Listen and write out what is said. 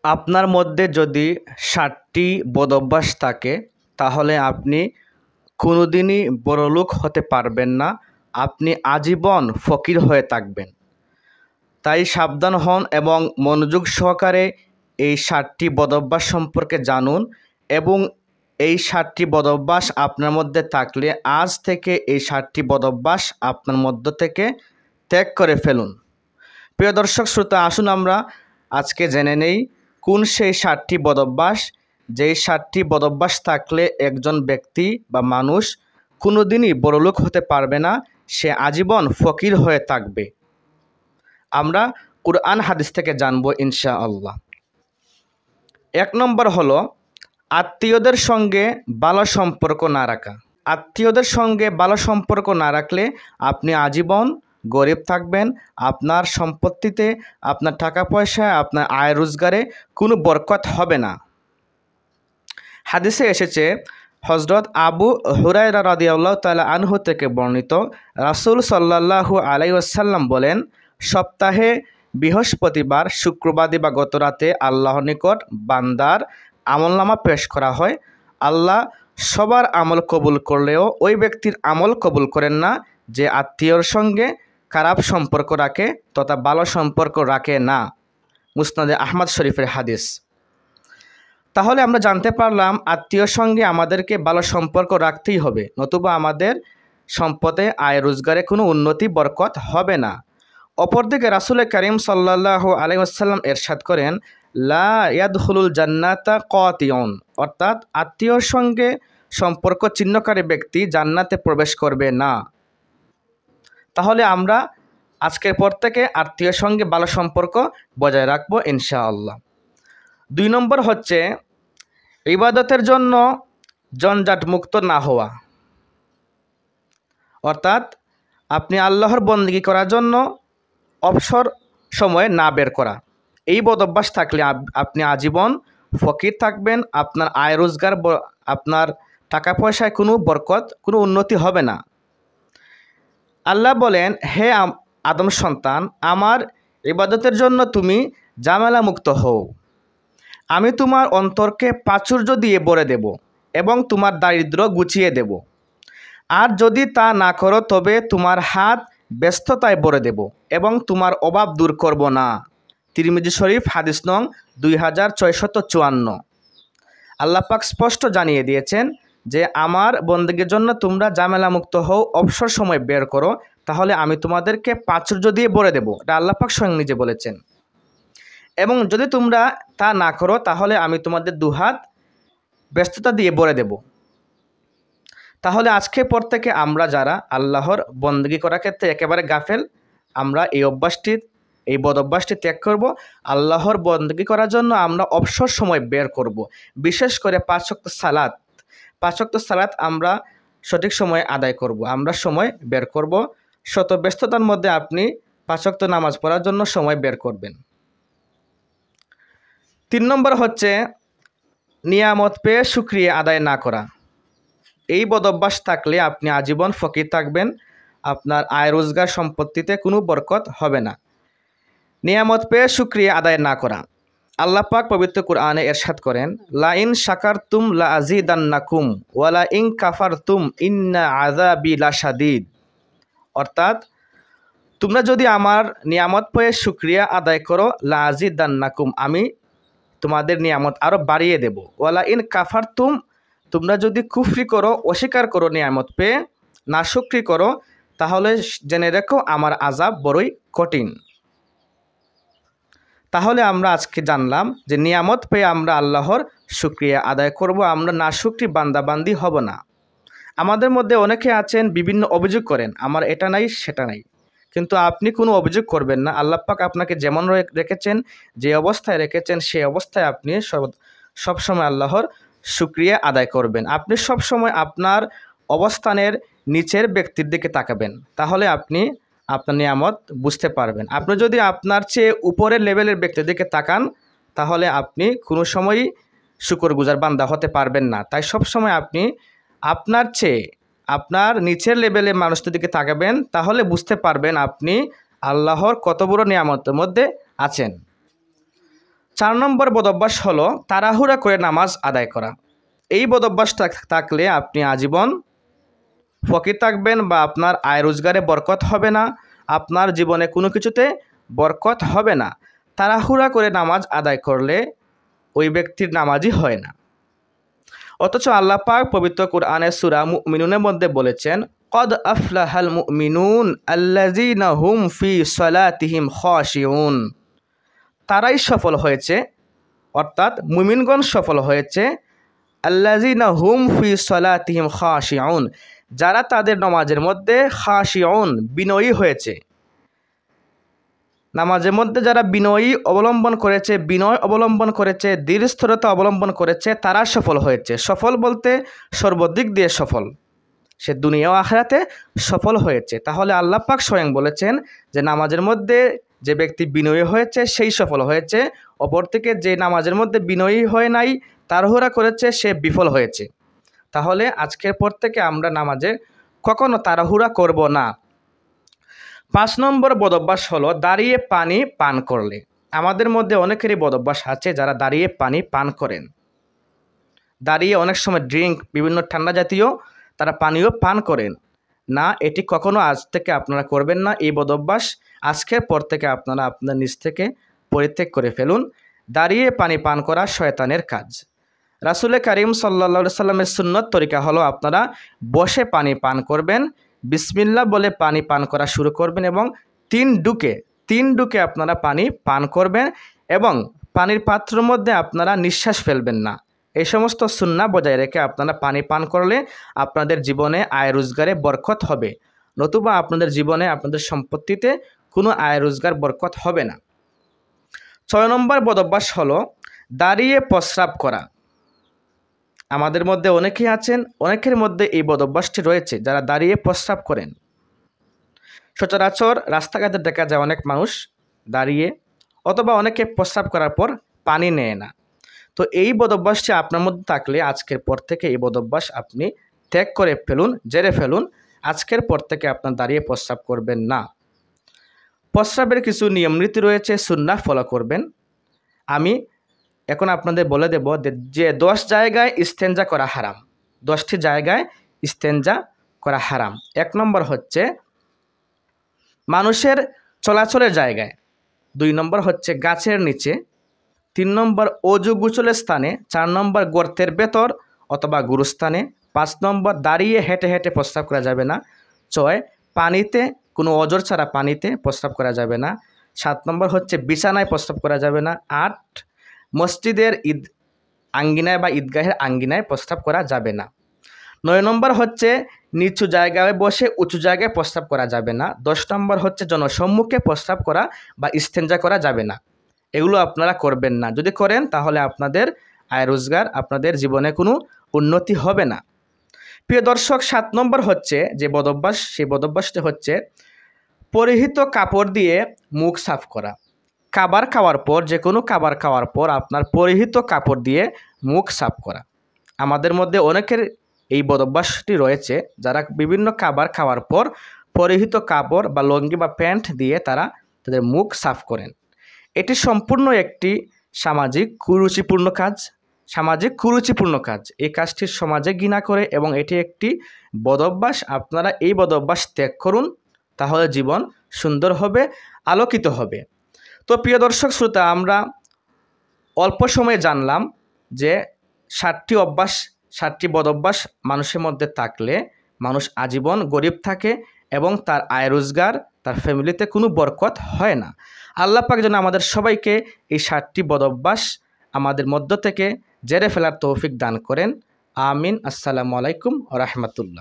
আপনার মধ্যে যদি 7টি বদঅভ্যাস থাকে তাহলে আপনি কোনোদিনই বড়লোক হতে পারবেন না, আপনি আজীবন ফকির হয়ে থাকবেন। তাই সাবধান হন এবং মনোযোগ সহকারে এই 7টি বদঅভ্যাস সম্পর্কে জানুন এবং এই 7টি বদঅভ্যাস আপনার মধ্যে থাকলে আজ থেকে এই 7টি বদঅভ্যাস আপনার মধ্য থেকে ত্যাগ করে ফেলুন। প্রিয় দর্শক শ্রোতা, আসুন আমরা আজকে জেনে নেই কোন সেই 7টি বদঅভ্যাস, যেই 7টি বদঅভ্যাস থাকলে একজন ব্যক্তি বা মানুষ কোনোদিনই বড়লোক হতে পারবে না, সে আজীবন ফকির হয়ে থাকবে। আমরা কুরআন হাদিস থেকে জানবো ইনশাআল্লাহ। 1 নম্বর হলো আত্মীয়দের সঙ্গে ভালো সম্পর্ক না রাখা। আত্মীয়দের সঙ্গে ভালো সম্পর্ক না রাখলে আপনি আজীবন গরিব থাকবেন। আপনার সম্পত্তিতে, আপনার টাকা পয়সায়, আপনার আয় রোজগারে কোনো বরকত হবে না। হাদিসে এসেছে, হযরত আবু হুরায়রা রাদিয়াল্লাহু তাআলা আনহু থেকে বর্ণিত, রাসূল সাল্লাল্লাহু আলাইহি ওয়াসাল্লাম বলেন, সপ্তাহে বৃহস্পতিবার, শুক্রবার বা গতরাতে আল্লাহর নিকট বান্দার আমলনামা পেশ করা হয়। আল্লাহ সবার আমল কবুল করলেও ওই ব্যক্তির আমল কবুল করেন না যে আত্মীয়র সঙ্গে খারাপ সম্পর্ক রাখে তথা ভালো সম্পর্ক রাখে না। মুসনাদে আহমদ শরীফের হাদিস। তাহলে আমরা জানতে পারলাম আত্মীয়র সঙ্গে আমাদেরকে ভালো সম্পর্ক রাখতেই হবে, নতুবা আমাদের সম্পদে আয় রোজগারে কোনো উন্নতি বরকত হবে না। অপরদিকে রাসূল করিম সাল্লাল্লাহু আলাইহি ওয়াসাল্লাম ইরশাদ করেন, লা ইয়াদখুলুল জান্নাতা কাতিউন, অর্থাৎ আত্মীয়র সঙ্গে সম্পর্ক ছিন্নকারী ব্যক্তি জান্নাতে প্রবেশ করবে না। তাহলে আমরা আজকের পর থেকে আত্মীয়র সঙ্গে ভালো সম্পর্ক বজায় রাখবো ইনশাআল্লাহ। 2 নম্বর হচ্ছে ইবাদতের জন্য জঞ্জাট মুক্ত না হওয়া, অর্থাৎ আপনি আল্লাহর বন্দেগী করার জন্য অবসর সময় না বের করা। এই বদঅভ্যাস থাকলে আপনি আজীবন ফকির থাকবেন। আপনার আয় রোজগার, আপনার টাকা পয়সায় কোনো বরকত, কোনো উন্নতি হবে না। আল্লাহ বলেন, হে আদম সন্তান, আমার ইবাদতের জন্য তুমি ঝামেলা মুক্ত হও। আমি তোমার অন্তরকে প্রাচুর্য দিয়ে ভরে দেব এবং তোমার দারিদ্র্য গুছিয়ে দেব। আর যদি তা না করো তবে তোমার হাত ব্যস্ততায় ভরে দেব এবং তোমার অভাব দূর করব না। তিরমিজি শরীফ হাদিস নং 2654। আল্লাহ পাক স্পষ্ট জানিয়ে দিয়েছেন যে আমার বন্দেগীর জন্য তোমরা ঝামেলা মুক্ত হও, অবসর সময় বের করো, তাহলে আমি তোমাদেরকে প্রাচুর্য দিয়ে ভরে দেব। এটা আল্লাহ পাক স্বয়ং নিজে বলেছেন। এবং যদি তোমরা তা না করো তাহলে আমি তোমাদের দুহাত ব্যস্ততা দিয়ে ভরে দেব। তাহলে আজকে পর থেকে আমরা যারা আল্লাহর বন্দেগী করার ক্ষেত্রে একেবারে গাফেল, আমরা এই বদঅভ্যাসটি ত্যাগ করব। আল্লাহর বন্দেগী করার জন্য আমরা অবসর সময় বের করব। বিশেষ করে 5 ওয়াক্ত সালাত আমরা সঠিক সময়ে আদায় করব। আমরা সময় বের করব। শত ব্যস্ততার মধ্যে আপনি 5 ওয়াক্ত নামাজ পড়ার জন্য সময় বের করবেন। 3 নম্বর হচ্ছে নিয়ামত পেয়ে শুকরিয়া আদায় না করা। এই বদঅভ্যাস থাকলে আপনি আজীবন ফকির থাকবেন। আপনার আয় রোজগার, সম্পত্তিতে কোনো বরকত হবে না। নিয়ামত পেয়ে শুকরিয়া আদায় না করা। আল্লাহ পাক পবিত্র কুরআনে ইরশাদ করেন, লা ইন শাকারতুম লা আযীদান্নাকুম ওয়া লা ইন কাফারতুম ইন্না আযাবি লাশাদীদ, অর্থাৎ তোমরা যদি আমার নিয়ামত পেয়ে শুকরিয়া আদায় করো, লা আযীদান্নাকুম, আমি তোমাদের নিয়ামত আরও বাড়িয়ে দেব। ওয়া লা ইন কাফারতুম, তোমরা যদি কুফরি করো, অস্বীকার করো নিয়ামত পেয়ে, নাশুকরি করো, তাহলে জেনে রেখো আমার আযাব বড়ই কঠিন। তাহলে আমরা আজকে জানলাম যে নিয়ামত পেয়ে আমরা আল্লাহর শুকরিয়া আদায় করব, আমরা নাশুকরি বান্দাবান্দি হব না। আমাদের মধ্যে অনেকে আছেন বিভিন্ন অভিযোগ করেন, আমার এটা নাই সেটা নাই, কিন্তু আপনি কোনো অভিযোগ করবেন না। আল্লাহ পাক আপনাকে যেমন রেখেছেন, যে অবস্থায় রেখেছেন, সেই অবস্থায় আপনি সবসময় আল্লাহর শুকরিয়া আদায় করবেন। আপনি সবসময় আপনার অবস্থানের নিচের ব্যক্তির দিকে তাকাবেন, তাহলে আপনি আপনার নিয়ামত বুঝতে পারবেন। আপনি যদি আপনার চেয়ে উপরের লেভেলের ব্যক্তির দিকে তাকান, তাহলে আপনি কোনো সময়ই শুকরগুজার বান্দা হতে পারবেন না। তাই সবসময় আপনি আপনার চেয়ে আপনার নিচের লেভেলের মানুষদের দিকে তাকাবেন, তাহলে বুঝতে পারবেন আপনি আল্লাহর কত বড় নিয়ামতের মধ্যে আছেন। 4 নম্বর বদঅভ্যাস হলো তাড়াহুড়া করে নামাজ আদায় করা। এই বদঅভ্যাসটা থাকলে আপনি আজীবন ফকির থাকবেন বা আপনার আয় রোজগারে বরকত হবে না, আপনার জীবনে কোনো কিছুতে বরকত হবে না। তাড়াহুড়া করে নামাজ আদায় করলে ওই ব্যক্তির নামাজই হয় না। অথচ আল্লাহ পাক পবিত্র কোরআনে সূরা মুমিনুনের মধ্যে বলেছেন, কদ আফলাহাল মুমিনুন আল্লাযীনা হুম ফি সলাতিহিম খাশিউন। তারাই সফল হয়েছে, অর্থাৎ মুমিনগণ সফল হয়েছে, আল্লাযীনা হুম ফি সলাতিহিম খাশিউন, যারা তাদের নামাজের মধ্যে খাশিউন বিনয়ী হয়েছে। নামাজের মধ্যে যারা বিনয় অবলম্বন করেছে, দৃঢ়স্থিরতা অবলম্বন করেছে, তারা সফল হয়েছে। সফল বলতে সর্বদিক দিয়ে সফল, সে দুনিয়া ও আখিরাতে সফল হয়েছে। তাহলে আল্লাহ পাক স্বয়ং বলেছেন যে নামাজের মধ্যে যে ব্যক্তি বিনয়ী হয়েছে সেই সফল হয়েছে, অপর থেকে যে নামাজের মধ্যে বিনয়ী হয় নাই, তাড়াহুড়া করেছে, সে বিফল হয়েছে। তাহলে আজকের পর থেকে আমরা নামাজে কখনো তাড়াহুড়া করব না। 5 নম্বর বদঅভ্যাস হলো দাঁড়িয়ে পানি পান করলে। আমাদের মধ্যে অনেকেরই বদঅভ্যাস আছে যারা দাঁড়িয়ে পানি পান করেন। দাঁড়িয়ে অনেক সময় ড্রিঙ্ক, বিভিন্ন ঠান্ডা জাতীয় তারা পানীয় পান করেন না। এটি কখনো আজ থেকে আপনারা করবেন না। এই বদঅভ্যাস আজকের পর থেকে আপনারা আপনার নিজ থেকে পরিত্যাগ করে ফেলুন। দাঁড়িয়ে পানি পান করা শয়তানের কাজ। রাসূল করিম সাল্লাল্লাহু আলাইহি সাল্লামের সুন্নত তরিকা হলো আপনারা বসে পানি পান করবেন, বিসমিল্লাহ বলে পানি পান করা শুরু করবেন এবং 3 ডুকে আপনারা পানি পান করবেন এবং পানির পাত্রের মধ্যে আপনারা নিঃশ্বাস ফেলবেন না। এই সমস্ত সুন্নাহ বজায় রেখে আপনারা পানি পান করলে আপনাদের জীবনে আয় রোজগারে বরকত হবে, নতুবা আপনাদের জীবনে আপনাদের সম্পত্তিতে কোনো আয় রোজগার বরকত হবে না। 6 নম্বর বদঅভ্যাস হলো দাঁড়িয়ে প্রস্রাব করা। আমাদের মধ্যে অনেকেই আছেন, অনেকের মধ্যে এই বদঅভ্যাসটি রয়েছে যারা দাঁড়িয়ে প্রস্রাব করেন। সচরাচর রাস্তাঘাটে দেখা যায় অনেক মানুষ দাঁড়িয়ে, অথবা অনেকে প্রস্রাব করার পর পানি নেয় না। তো এই বদঅভ্যাসটি আপনার মধ্যে থাকলে আজকের পর থেকে এই বদঅভ্যাস আপনি ত্যাগ করে ফেলুন, জেরে ফেলুন। আজকের পর থেকে আপনার দাঁড়িয়ে প্রস্রাব করবেন না। প্রস্রাবের কিছু নিয়ম নীতি রয়েছে, সুন্নাহ ফলো করবেন। আমি এখন আপনাদের বলে দেব যে 10 জায়গায় ইস্তেঞ্জা করা হারাম। 10টি জায়গায় ইস্তেঞ্জা করা হারাম। 1 নম্বর হচ্ছে মানুষের চলাচলের জায়গায়, 2 নম্বর হচ্ছে গাছের নিচে, 3 নম্বর অজু গোসলের স্থানে, 4 নম্বর গর্তের ভেতর অথবা গুরুস্থানে, 5 নম্বর দাঁড়িয়ে হেঁটে হেঁটে প্রস্রাব করা যাবে না, 6 পানিতে, কোনো অজর ছাড়া পানিতে প্রস্রাব করা যাবে না, 7 নম্বর হচ্ছে বিছানায় প্রস্রাব করা যাবে না, 8 মসজিদের আঙ্গিনায় বা ঈদগাহের আঙ্গিনায় প্রস্রাব করা যাবে না, 9 নম্বর হচ্ছে নিচু জায়গায় বসে উঁচু জায়গায় প্রস্রাব করা যাবে না, 10 নম্বর হচ্ছে জনসম্মুখে প্রস্রাব করা বা ইস্তেঞ্জা করা যাবে না। এগুলো আপনারা করবেন না। যদি করেন তাহলে আপনাদের আয় রোজগার, আপনাদের জীবনে কোনো উন্নতি হবে না। প্রিয় দর্শক, 7 নম্বর হচ্ছে যে বদঅভ্যাস, সেই বদঅভ্যাসটি হচ্ছে পরিহিত কাপড় দিয়ে মুখ সাফ করা। খাবার খাওয়ার পর, যে কোনো খাবার খাওয়ার পর আপনার পরিহিত কাপড় দিয়ে মুখ সাফ করা। আমাদের মধ্যে অনেকের এই বদঅভ্যাসটি রয়েছে যারা বিভিন্ন খাবার খাওয়ার পর পরিহিত কাপড় বা লুঙ্গি বা প্যান্ট দিয়ে তারা তাদের মুখ সাফ করেন। এটি সম্পূর্ণ একটি সামাজিক কুরুচিপূর্ণ কাজ। এই কাজটি সমাজে ঘৃণা করে এবং এটি একটি বদঅভ্যাস। আপনারা এই বদঅভ্যাস ত্যাগ করুন, তাহলে জীবন সুন্দর হবে, আলোকিত হবে। তো প্রিয় দর্শক শ্রোতা, আমরা অল্প সময়ে জানলাম যে 7টি বদঅভ্যাস মানুষের মধ্যে থাকলে মানুষ আজীবন গরিব থাকে এবং তার আয় রোজগার, তার ফ্যামিলিতে কোনো বরকত হয় না। আল্লাহ পাক যেন আমাদের সবাইকে এই 7টি বদঅভ্যাস আমাদের মধ্য থেকে জেরে ফেলার তৌফিক দান করেন। আমিন। আসসালামু আলাইকুম ওয়া রাহমাতুল্লাহ।